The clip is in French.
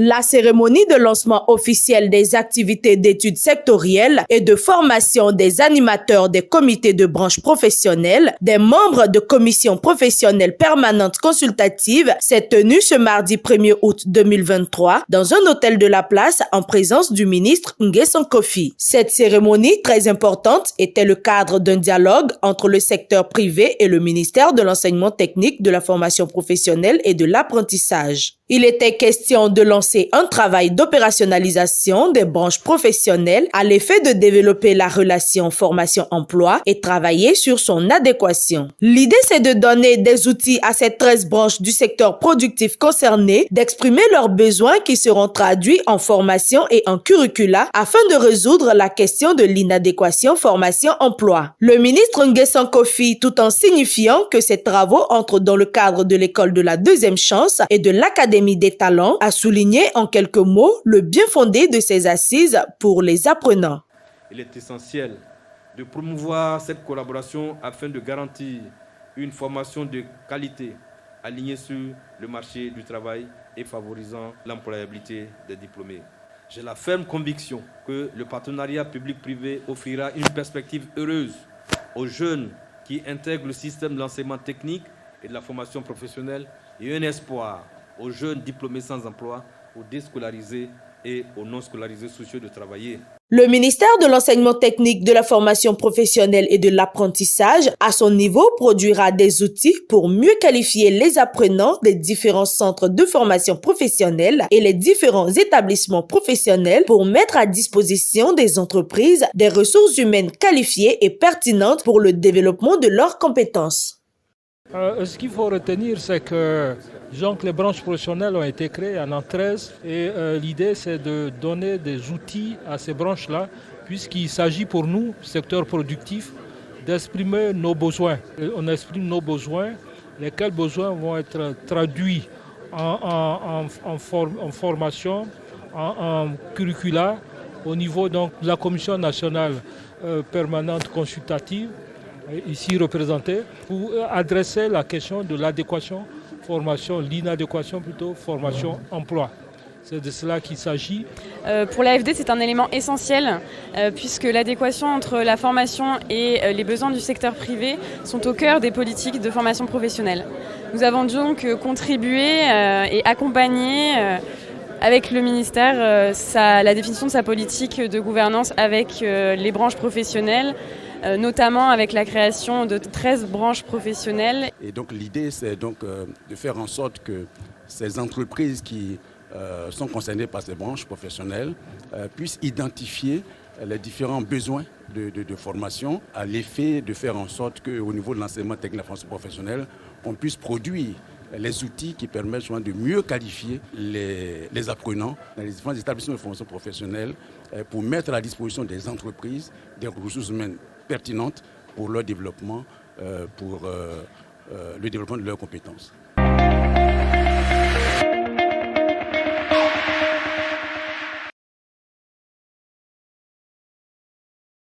La cérémonie de lancement officiel des activités d'études sectorielles et de formation des animateurs des comités de branches professionnelles, des membres de commissions professionnelles permanentes consultatives s'est tenue ce mardi 1er août 2023 dans un hôtel de la place en présence du ministre Ngesson Kofi. Cette cérémonie très importante était le cadre d'un dialogue entre le secteur privé et le ministère de l'enseignement technique, de la formation professionnelle et de l'apprentissage. Il était question de lancer un travail d'opérationnalisation des branches professionnelles à l'effet de développer la relation formation-emploi et travailler sur son adéquation. L'idée, c'est de donner des outils à ces 13 branches du secteur productif concerné d'exprimer leurs besoins qui seront traduits en formation et en curricula afin de résoudre la question de l'inadéquation formation-emploi. Le ministre Ngesson Kofi, tout en signifiant que ces travaux entrent dans le cadre de l'école de la deuxième chance et de l'Académie des talents, a souligné en quelques mots le bien fondé de ces assises pour les apprenants. Il est essentiel de promouvoir cette collaboration afin de garantir une formation de qualité alignée sur le marché du travail et favorisant l'employabilité des diplômés. J'ai la ferme conviction que le partenariat public-privé offrira une perspective heureuse aux jeunes qui intègrent le système de l'enseignement technique et de la formation professionnelle et un espoir aux jeunes diplômés sans emploi, aux déscolarisés et aux non scolarisés soucieux de travailler. Le ministère de l'enseignement technique, de la formation professionnelle et de l'apprentissage, à son niveau, produira des outils pour mieux qualifier les apprenants des différents centres de formation professionnelle et les différents établissements professionnels pour mettre à disposition des entreprises des ressources humaines qualifiées et pertinentes pour le développement de leurs compétences. Ce qu'il faut retenir, c'est que les branches professionnelles ont été créées en an 13 et l'idée, c'est de donner des outils à ces branches-là, puisqu'il s'agit pour nous, secteur productif, d'exprimer nos besoins. On exprime nos besoins, lesquels besoins vont être traduits en formation, en curricula, au niveau donc, de la Commission nationale permanente consultative, ici représentée, pour adresser la question de l'adéquation formation, l'inadéquation plutôt, formation-emploi. C'est de cela qu'il s'agit. Pour l'AFD, c'est un élément essentiel puisque l'adéquation entre la formation et les besoins du secteur privé sont au cœur des politiques de formation professionnelle. Nous avons donc contribué et accompagné avec le ministère la définition de sa politique de gouvernance avec les branches professionnelles, notamment avec la création de 13 branches professionnelles. Et donc l'idée, c'est donc de faire en sorte que ces entreprises qui sont concernées par ces branches professionnelles puissent identifier les différents besoins de formation à l'effet de faire en sorte qu'au niveau de l'enseignement technique de la formation professionnelle, on puisse produire les outils qui permettent de mieux qualifier les apprenants dans les différents établissements de formation professionnelle pour mettre à la disposition des entreprises des ressources humaines pertinentes pour leur développement, pour le développement de leurs compétences.